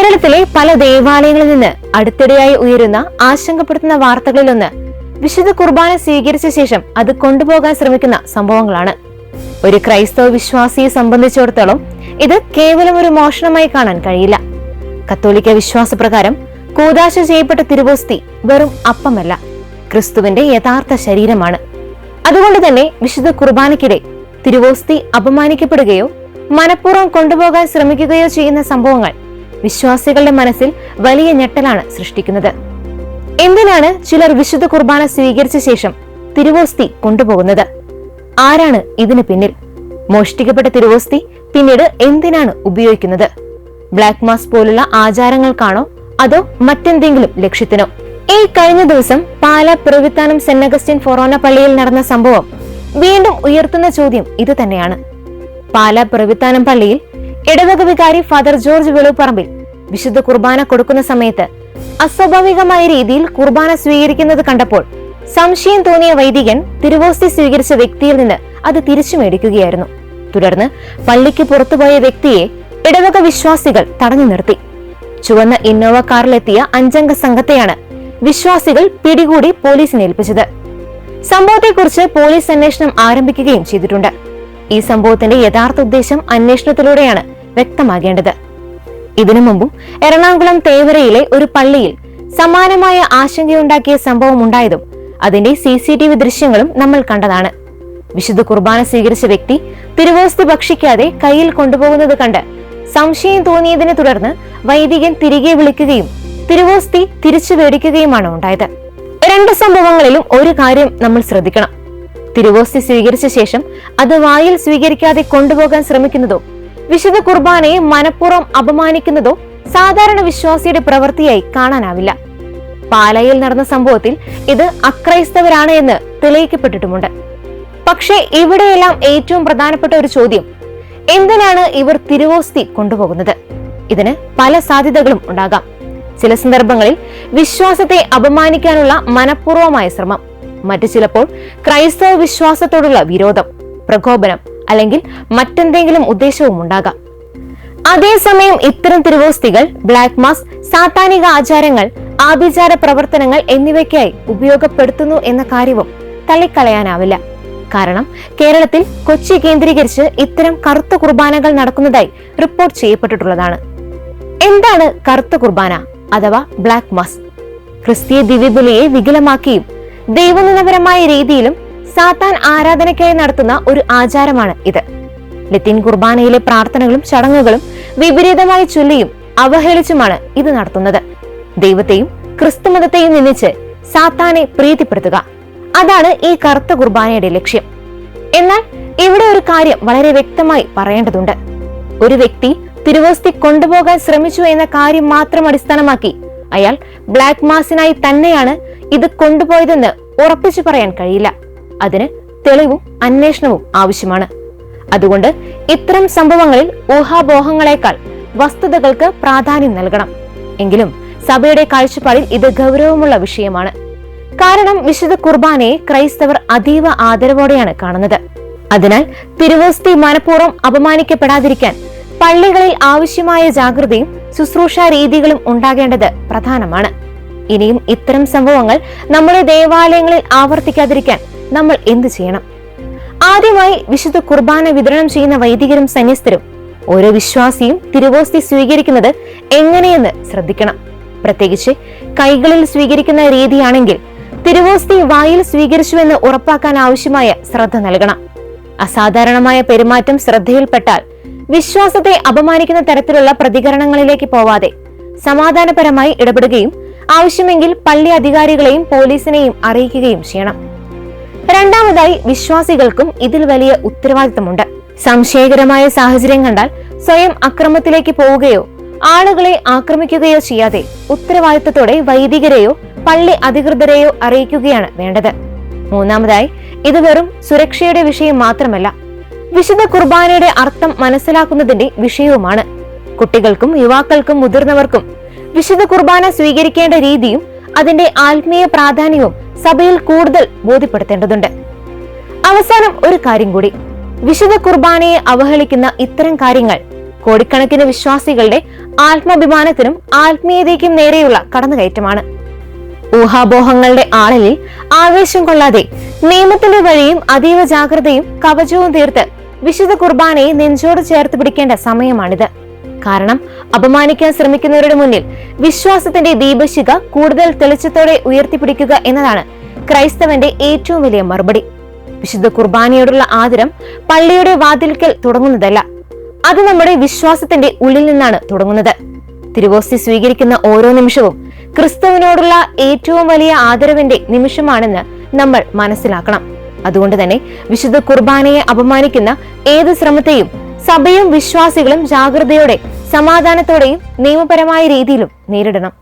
കേരളത്തിലെ പല ദേവാലയങ്ങളിൽ നിന്ന് അടുത്തിടെയായി ഉയരുന്ന ആശങ്കപ്പെടുത്തുന്ന വാർത്തകളിലൊന്ന് വിശുദ്ധ കുർബാന സ്വീകരിച്ച ശേഷം അത് കൊണ്ടുപോകാൻ ശ്രമിക്കുന്ന സംഭവങ്ങളാണ്. ഒരു ക്രൈസ്തവ വിശ്വാസിയെ സംബന്ധിച്ചിടത്തോളം ഇത് കേവലം ഒരു മോഷണമായി കാണാൻ കഴിയില്ല. കത്തോലിക്ക വിശ്വാസപ്രകാരം കൂദാശ ചെയ്യപ്പെട്ട തിരുവോസ്തി വെറും അപ്പമല്ല, ക്രിസ്തുവിന്റെ യഥാർത്ഥ ശരീരമാണ്. അതുകൊണ്ട് തന്നെ വിശുദ്ധ കുർബാനയ്ക്കിടെ തിരുവോസ്തി അപമാനിക്കപ്പെടുകയോ മനഃപൂർവ്വം കൊണ്ടുപോകാൻ ശ്രമിക്കുകയോ ചെയ്യുന്ന സംഭവങ്ങൾ വിശ്വാസികളുടെ മനസ്സിൽ വലിയ ഞെട്ടലാണ് സൃഷ്ടിക്കുന്നത്. എന്തിനാണ് ചിലർ വിശുദ്ധ കുർബാന സ്വീകരിച്ച ശേഷം തിരുവോസ്തി കൊണ്ടുപോകുന്നത്? ആരാണ് ഇതിന് പിന്നിൽ? മോഷ്ടിക്കപ്പെട്ട തിരുവോസ്തി പിന്നീട് എന്തിനാണ് ഉപയോഗിക്കുന്നത്? ബ്ലാക്ക് മാസ് പോലുള്ള ആചാരങ്ങൾക്കാണോ അതോ മറ്റെന്തെങ്കിലും ലക്ഷ്യത്തിനോ? ഈ കഴിഞ്ഞ ദിവസം പാലാ പിറവിത്താനം സെന്റ് അഗസ്റ്റിൻ ഫൊറോന പള്ളിയിൽ നടന്ന സംഭവം വീണ്ടും ഉയർത്തുന്ന ചോദ്യം ഇത് തന്നെയാണ്. പാലാ പിറവിത്താനം പള്ളിയിൽ ഇടവക വികാരി ഫാദർ ജോർജ് വെളുപ്പറമ്പിൽ വിശുദ്ധ കുർബാന കൊടുക്കുന്ന സമയത്ത് അസ്വാഭാവികമായ രീതിയിൽ കുർബാന സ്വീകരിക്കുന്നത് കണ്ടപ്പോൾ സംശയം തോന്നിയ വൈദികൻ തിരുവോസ്തി സ്വീകരിച്ച വ്യക്തിയിൽ നിന്ന് അത് തിരിച്ചു മേടിക്കുകയായിരുന്നു. തുടർന്ന് പള്ളിക്ക് പുറത്തുപോയ വ്യക്തിയെ ഇടവക വിശ്വാസികൾ തടഞ്ഞു നിർത്തി. ചുവന്ന ഇന്നോവ കാറിലെത്തിയ 5 അംഗ സംഘത്തെയാണ് വിശ്വാസികൾ പിടികൂടി പോലീസിനെ ഏൽപ്പിച്ചത്. സംഭവത്തെക്കുറിച്ച് പോലീസ് അന്വേഷണം ആരംഭിക്കുകയും ചെയ്തിട്ടുണ്ട്. ഈ സംഭവത്തിന്റെ യഥാർത്ഥ ഉദ്ദേശം അന്വേഷണത്തിലൂടെയാണ് വ്യക്തമാകേണ്ടത്. ഇതിനു മുമ്പും എറണാകുളം തേവരയിലെ ഒരു പള്ളിയിൽ സമാനമായ ആശങ്കയുണ്ടാക്കിയ സംഭവം ഉണ്ടായതും അതിന്റെ CCTV ദൃശ്യങ്ങളും നമ്മൾ കണ്ടതാണ്. വിശുദ്ധ കുർബാന സ്വീകരിച്ച വ്യക്തി തിരുവോസ്തി ഭക്ഷിക്കാതെ കയ്യിൽ കൊണ്ടുപോകുന്നത് കണ്ട് സംശയം തോന്നിയതിനെ തുടർന്ന് വൈദികൻ തിരികെ വിളിക്കുകയും തിരുവോസ്തി തിരിച്ചു മേടിക്കുകയുമാണ് ഉണ്ടായത്. 2 സംഭവങ്ങളിലും ഒരു കാര്യം നമ്മൾ ശ്രദ്ധിക്കണം. തിരുവോസ്തി സ്വീകരിച്ച ശേഷം അത് വായിൽ സ്വീകരിക്കാതെ കൊണ്ടുപോകാൻ ശ്രമിക്കുന്നതോ വിശുദ്ധ കുർബാനയെ മനഃപൂർവ്വം അപമാനിക്കുന്നതോ സാധാരണ വിശ്വാസിയുടെ പ്രവൃത്തിയായി കാണാനാവില്ല. പാലായിൽ നടന്ന സംഭവത്തിൽ ഇത് അക്രൈസ്തവരാണ് എന്ന് തെളിയിക്കപ്പെട്ടിട്ടുമുണ്ട്. പക്ഷേ ഇവിടെയെല്ലാം ഏറ്റവും പ്രധാനപ്പെട്ട ഒരു ചോദ്യം, എന്തിനാണ് ഇവർ തിരുവോസ്തി കൊണ്ടുപോകുന്നത്? ഇതിന് പല സാധ്യതകളും ഉണ്ടാകാം. ചില സന്ദർഭങ്ങളിൽ വിശ്വാസത്തെ അപമാനിക്കാനുള്ള മനഃപൂർവമായ ശ്രമം, മറ്റു ചിലപ്പോൾ ക്രൈസ്തവ വിശ്വാസത്തോടുള്ള വിരോധം, പ്രകോപനം അല്ലെങ്കിൽ മറ്റെന്തെങ്കിലും ഉദ്ദേശവും ഉണ്ടാകാം. അതേസമയം ഇത്തരം തിരുവോസ്തികൾ ബ്ലാക്ക് മാസ്, സാത്താനിക ആചാരങ്ങൾ, ആഭിചാര പ്രവർത്തനങ്ങൾ എന്നിവയ്ക്കായി ഉപയോഗപ്പെടുത്തുന്നു എന്ന കാര്യവും തള്ളിക്കളയാനാവില്ല. കാരണം കേരളത്തിൽ കൊച്ചി കേന്ദ്രീകരിച്ച് ഇത്തരം കറുത്ത കുർബാനകൾ നടക്കുന്നതായി റിപ്പോർട്ട് ചെയ്യപ്പെട്ടിട്ടുള്ളതാണ്. എന്താണ് കറുത്ത കുർബാന അഥവാ ബ്ലാക്ക് മാസ്? ക്രിസ്തീയ ദിവ്യബലിയെ വികലമാക്കിയും ദൈവനിന്ദപരമായ രീതിയിലും സാത്താൻ ആരാധനയ്ക്കായി നടത്തുന്ന ഒരു ആചാരമാണ് ഇത്. ലത്തീൻ കുർബാനയിലെ പ്രാർത്ഥനകളും ചടങ്ങുകളും വിപരീതമായി ചൊല്ലിയും അവഹേളിച്ചുമാണ് ഇത് നടത്തുന്നത്. ദൈവത്തെയും ക്രിസ്തുമതത്തെയും നിന്ദിച്ച് സാത്താനെ പ്രീതിപ്പെടുത്തുക, അതാണ് ഈ കറുത്ത കുർബാനയുടെ ലക്ഷ്യം. എന്നാൽ ഇവിടെ ഒരു കാര്യം വളരെ വ്യക്തമായി പറയേണ്ടതുണ്ട്. ഒരു വ്യക്തി തിരുവോസ്തി കൊണ്ടുപോകാൻ ശ്രമിച്ചു എന്ന കാര്യം മാത്രം അടിസ്ഥാനമാക്കി അയാൾ ബ്ലാക്ക് മാസിനായി തന്നെയാണ് ഇത് കൊണ്ടുപോയതെന്ന് ഉറപ്പിച്ചു പറയാൻ കഴിയില്ല. അതിന് തെളിവും അന്വേഷണവും ആവശ്യമാണ്. അതുകൊണ്ട് ഇത്തരം സംഭവങ്ങളിൽ ഊഹാപോഹങ്ങളെക്കാൾ വസ്തുതകൾക്ക് പ്രാധാന്യം നൽകണം. എങ്കിലും സഭയുടെ കാഴ്ചപ്പാടിൽ ഇത് ഗൗരവമുള്ള വിഷയമാണ്. കാരണം വിശുദ്ധ കുർബാനയെ ക്രൈസ്തവർ അതീവ ആദരവോടെയാണ് കാണുന്നത്. അതിനാൽ തിരുവോസ്തി മനഃപൂർവ്വം അപമാനിക്കപ്പെടാതിരിക്കാൻ പള്ളികളിൽ ആവശ്യമായ ജാഗ്രതയും ശുശ്രൂഷാ രീതികളും ഉണ്ടാകേണ്ടത് പ്രധാനമാണ്. ഇനിയും ഇത്തരം സംഭവങ്ങൾ നമ്മുടെ ദേവാലയങ്ങളിൽ ആവർത്തിക്കാതിരിക്കാൻ നമ്മൾ എന്ത് ചെയ്യണം? ആദ്യമായി വിശുദ്ധ കുർബാന വിതരണം ചെയ്യുന്ന വൈദികരും സന്യസ്തരും ഓരോ വിശ്വാസിയും തിരുവോസ്തി സ്വീകരിക്കുന്നത് എങ്ങനെയെന്ന് ശ്രദ്ധിക്കണം. പ്രത്യേകിച്ച് കൈകളിൽ സ്വീകരിക്കുന്ന രീതിയാണെങ്കിൽ തിരുവോസ്തി വായിൽ സ്വീകരിച്ചുവെന്ന് ഉറപ്പാക്കാൻ ആവശ്യമായ ശ്രദ്ധ നൽകണം. അസാധാരണമായ പെരുമാറ്റം ശ്രദ്ധയിൽപ്പെട്ടാൽ വിശ്വാസത്തെ അപമാനിക്കുന്ന തരത്തിലുള്ള പ്രതികരണങ്ങളിലേക്ക് പോവാതെ സമാധാനപരമായി ഇടപെടുകയും ആവശ്യമെങ്കിൽ പള്ളി അധികാരികളെയും പോലീസിനെയും അറിയിക്കുകയും ചെയ്യണം. രണ്ടാമതായി, വിശ്വാസികൾക്കും ഇതിൽ വലിയ ഉത്തരവാദിത്തമുണ്ട്. സംശയകരമായ സാഹചര്യം കണ്ടാൽ സ്വയം അക്രമത്തിലേക്ക് പോവുകയോ ആളുകളെ ആക്രമിക്കുകയോ ചെയ്യാതെ ഉത്തരവാദിത്തത്തോടെ വൈദികരെയോ പള്ളി അധികൃതരെയോ അറിയിക്കുകയാണ് വേണ്ടത്. മൂന്നാമതായി, ഇത് വെറും സുരക്ഷയുടെ വിഷയം മാത്രമല്ല, വിശുദ്ധ കുർബാനയുടെ അർത്ഥം മനസ്സിലാക്കുന്നതിന്റെ വിഷയവുമാണ്. കുട്ടികൾക്കും യുവാക്കൾക്കും മുതിർന്നവർക്കും വിശുദ്ധ കുർബാന സ്വീകരിക്കേണ്ട രീതിയും അതിന്റെ ആത്മീയ പ്രാധാന്യവും സഭയിൽ കൂടുതൽ ബോധ്യപ്പെടുത്തേണ്ടതുണ്ട്. അവസാനം ഒരു കാര്യം കൂടി, വിശുദ്ധ കുർബാനയെ അവഹേളിക്കുന്ന ഇത്തരം കാര്യങ്ങൾ കോടിക്കണക്കിന് വിശ്വാസികളുടെ ആത്മാഭിമാനത്തിനും ആത്മീയതയ്ക്കും നേരെയുള്ള കടന്നുകയറ്റമാണ്. ഊഹാപോഹങ്ങളുടെ ആഴലിൽ ആവേശം കൊള്ളാതെ നിയമത്തിന്റെ വഴിയും അതീവ ജാഗ്രതയും കവചവും തീർത്ത് വിശുദ്ധ കുർബാനയെ നെഞ്ചോട് ചേർത്ത് പിടിക്കേണ്ട സമയമാണിത്. കാരണം അപമാനിക്കാൻ ശ്രമിക്കുന്നവരുടെ മുന്നിൽ വിശ്വാസത്തിന്റെ ദീപശിഖ കൂടുതൽ തെളിച്ചത്തോടെ ഉയർത്തിപ്പിടിക്കുക എന്നതാണ് ക്രൈസ്തവന്റെ ഏറ്റവും വലിയ മറുപടി. വിശുദ്ധ കുർബാനയോടുള്ള ആദരം പള്ളിയുടെ വാതിൽക്കൽ തുടങ്ങുന്നതല്ല, അത് നമ്മുടെ വിശ്വാസത്തിന്റെ ഉള്ളിൽ നിന്നാണ് തുടങ്ങുന്നത്. തിരുവോസ്തി സ്വീകരിക്കുന്ന ഓരോ നിമിഷവും ക്രിസ്തുവിനോടുള്ള ഏറ്റവും വലിയ ആദരവിന്റെ നിമിഷമാണെന്ന് നമ്മൾ മനസ്സിലാക്കണം. അതുകൊണ്ട് തന്നെ വിശുദ്ധ കുർബാനയെ അപമാനിക്കുന്ന ഏത് ശ്രമത്തെയും സഭയും വിശ്വാസികളും ജാഗ്രതയോടെ, സമാധാനത്തോടെയും നിയമപരമായ രീതിയിലും നേരിടണം.